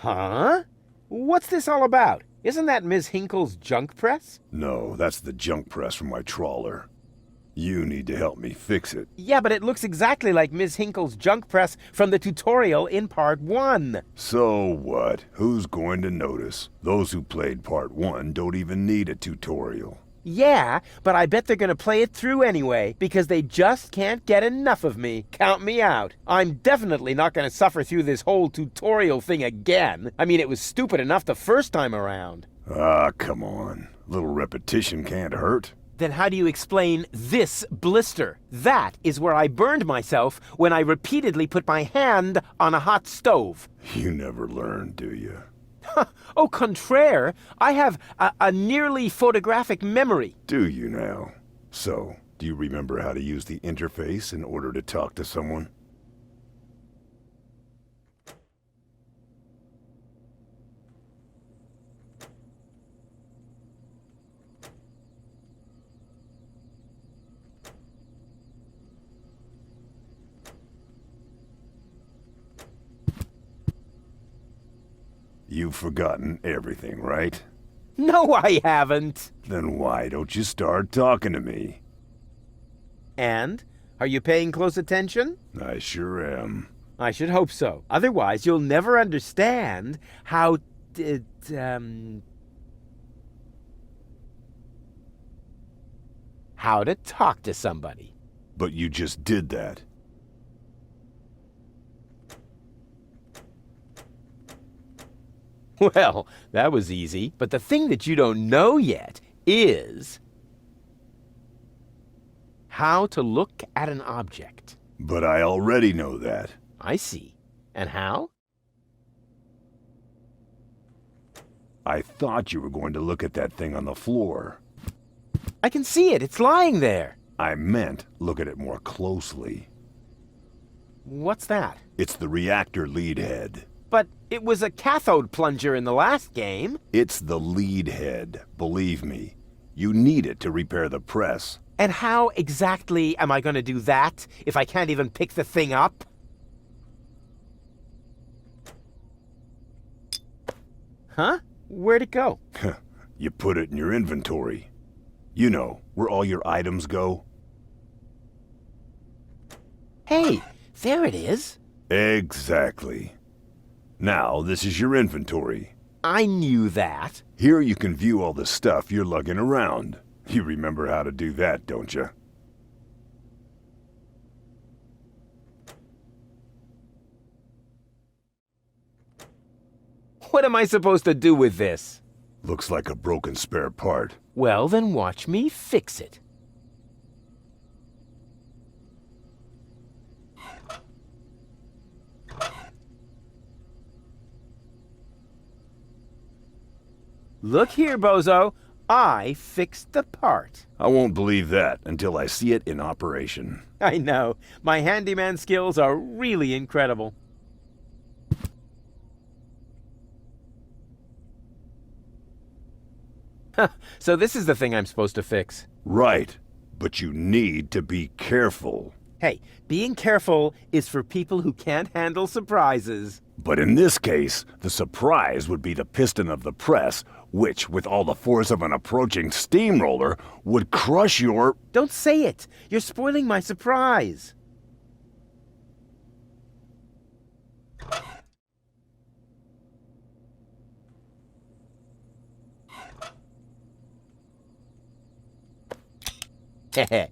Huh? What's this all about? Isn't that Ms. Hinkle's junk press? No, that's the junk press from my trawler. You need to help me fix it. Yeah, but it looks exactly like Ms. Hinkle's junk press from the tutorial in Part 1. So what? Who's going to notice? Those who played Part 1 don't even need a tutorial. Yeah, but I bet they're gonna play it through anyway, because they just can't get enough of me. Count me out. I'm definitely not gonna suffer through this whole tutorial thing again. I mean, it was stupid enough the first time around. Ah, come on. A little repetition can't hurt. Then how do you explain this blister? That is where I burned myself when I repeatedly put my hand on a hot stove. You never learn, do you? Au contraire, I have a nearly photographic memory. Do you now? So, do you remember how to use the interface in order to talk to someone? You've forgotten everything, right? No, I haven't. Then why don't you start talking to me? And? Are you paying close attention? I sure am. I should hope so. Otherwise, you'll never understand how to talk to somebody. But you just did that. Well, that was easy. But the thing that you don't know yet is how to look at an object. But I already know that. I see. And how? I thought you were going to look at that thing on the floor. I can see it. It's lying there. I meant look at it more closely. What's that? It's the reactor lead head. But it was a cathode plunger in the last game. It's the lead head, believe me. You need it to repair the press. And how exactly am I going to do that if I can't even pick the thing up? Huh? Where'd it go? You put it in your inventory. You know, where all your items go. Hey, there it is. Exactly. Now, this is your inventory. I knew that. Here you can view all the stuff you're lugging around. You remember how to do that, don't you? What am I supposed to do with this? Looks like a broken spare part. Well, then watch me fix it. Look here, bozo. I fixed the part. I won't believe that until I see it in operation. I know. My handyman skills are really incredible. So this is the thing I'm supposed to fix. Right, but you need to be careful. Hey, being careful is for people who can't handle surprises. But in this case, the surprise would be the piston of the press, which, with all the force of an approaching steamroller, would crush your... Don't say it! You're spoiling my surprise.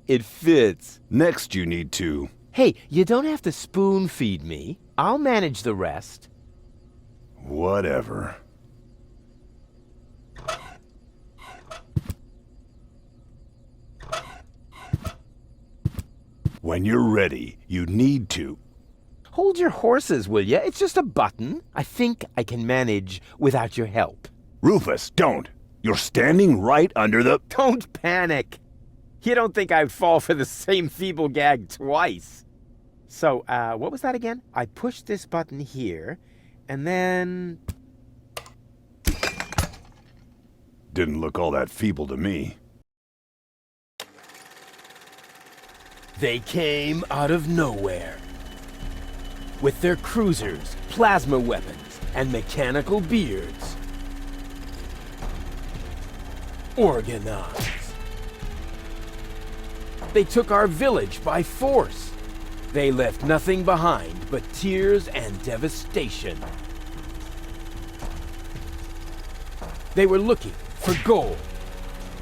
It fits. Next you need to... Hey, you don't have to spoon feed me. I'll manage the rest. Whatever. When you're ready, you need to... Hold your horses, will ya? It's just a button. I think I can manage without your help. Rufus, don't! You're standing right under the... Don't panic. You don't think I'd fall for the same feeble gag twice. So, what was that again? I pushed this button here, and then... Didn't look all that feeble to me. They came out of nowhere. With their cruisers, plasma weapons, and mechanical beards. Organize. They took our village by force. They left nothing behind but tears and devastation. They were looking for gold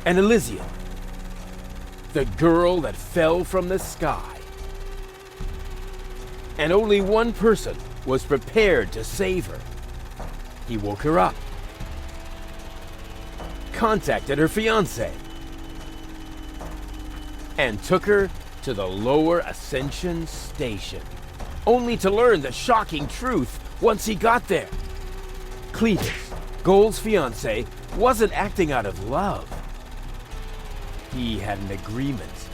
and Elysium, the girl that fell from the sky. And only one person was prepared to save her. He woke her up, contacted her fiancé, and took her to the lower Ascension station, only to learn the shocking truth once he got there. Cletus, Gold's fiancé, wasn't acting out of love. He had an agreement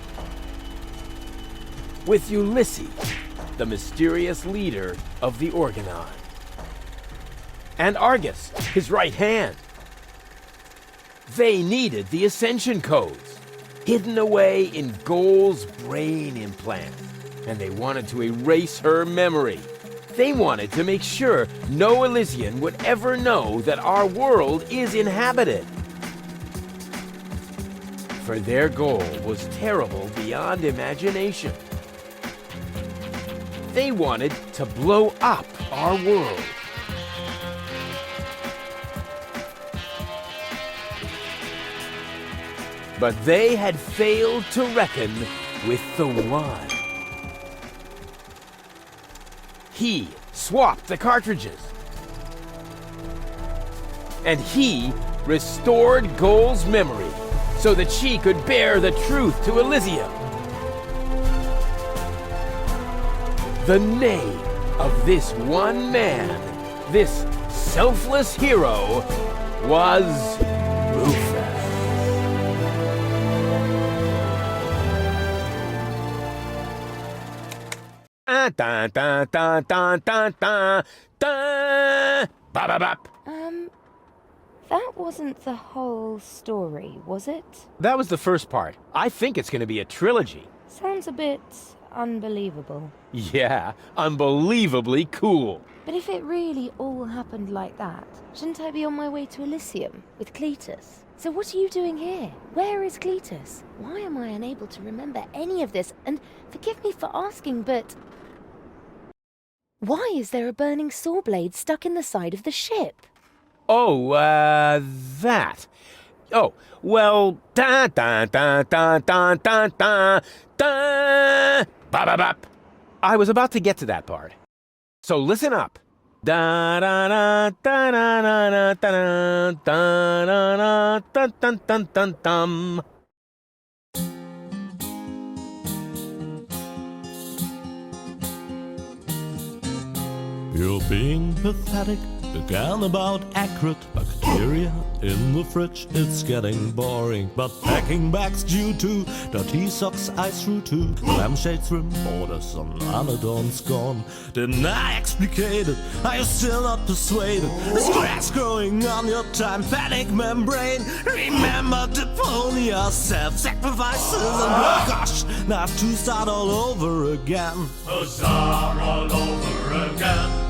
with Ulysses, the mysterious leader of the Organon, and Argus, his right hand. They needed the Ascension codes, hidden away in Gold's brain implant, and they wanted to erase her memory. They wanted to make sure no Elysian would ever know that our world is inhabited. For their goal was terrible beyond imagination. They wanted to blow up our world. But they had failed to reckon with the One. He swapped the cartridges. And he restored Gold's memory so that she could bear the truth to Elysium. The name of this one man, this selfless hero, was Rufus. Dun, dun, dun, dun, dun, dun, dun. Ba-ba-bop. That wasn't the whole story, was it? That was the first part. I think it's going to be a trilogy. Sounds a bit unbelievable. Yeah, unbelievably cool. But if it really all happened like that, shouldn't I be on my way to Elysium with Cletus? So what are you doing here? Where is Cletus? Why am I unable to remember any of this? And forgive me for asking, but why is there a burning saw blade stuck in the side of the ship? Oh, that. Oh, well, da da da da da da da da ba ba bop. I was about to get to that part. So listen up. Da da da da da da da da da da dun dun dun dun. You're being pathetic again about accurate bacteria in the fridge. It's getting boring, but packing bags due to dirty socks I threw to lampshades, rim borders on anodons gone. Didn't I explicate it? Are you still not persuaded? There's grass growing on your tympanic membrane. Remember Deponia, self-sacrifices, and gosh, now I have to start all over again. Huzzah, all over again.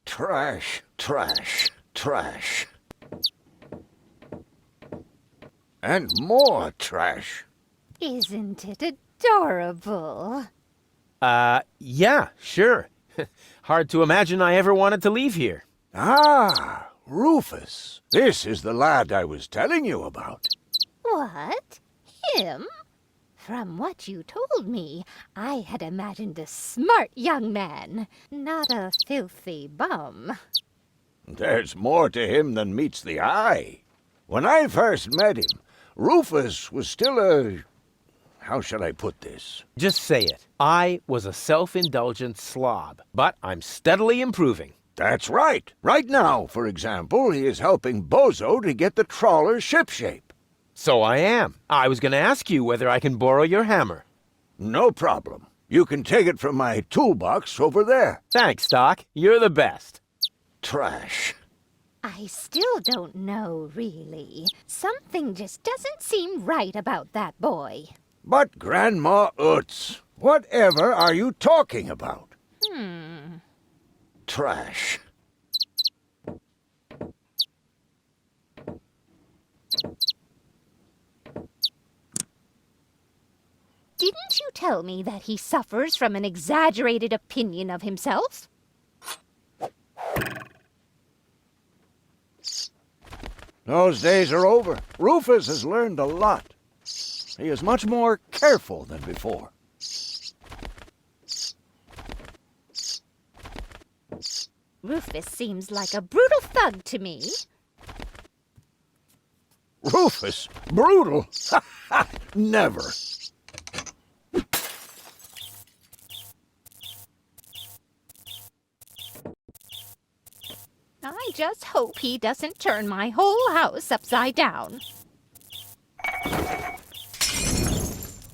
Trash, trash, trash. And more trash. Isn't it adorable? Yeah, sure. Hard to imagine I ever wanted to leave here. Ah, Rufus. This is the lad I was telling you about. What? Him? From what you told me, I had imagined a smart young man, not a filthy bum. There's more to him than meets the eye. When I first met him, Rufus was still a... How shall I put this? Just say it. I was a self-indulgent slob, but I'm steadily improving. That's right. Right now, for example, he is helping Bozo to get the trawler shipshape. So I am. I was going to ask you whether I can borrow your hammer. No problem. You can take it from my toolbox over there. Thanks, Doc. You're the best. Trash. I still don't know, really. Something just doesn't seem right about that boy. But Grandma Utz, whatever are you talking about? Trash. Didn't you tell me that he suffers from an exaggerated opinion of himself? Those days are over. Rufus has learned a lot. He is much more careful than before. Rufus seems like a brutal thug to me. Rufus? Brutal? Never. I just hope he doesn't turn my whole house upside down.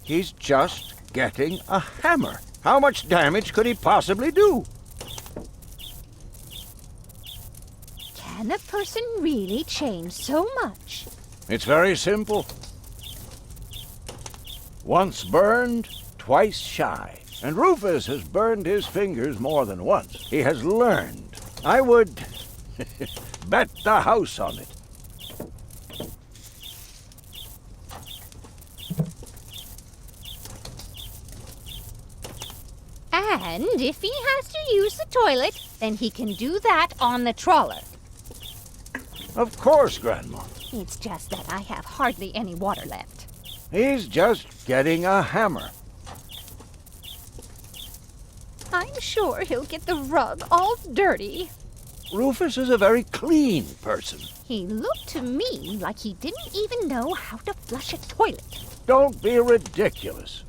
He's just getting a hammer. How much damage could he possibly do? Can a person really change so much? It's very simple. Once burned, twice shy. And Rufus has burned his fingers more than once. He has learned. I would bet the house on it. And if he has to use the toilet, then he can do that on the trawler. Of course, Grandma. It's just that I have hardly any water left. He's just getting a hammer. I'm sure he'll get the rug all dirty. Rufus is a very clean person. He looked to me like he didn't even know how to flush a toilet. Don't be ridiculous.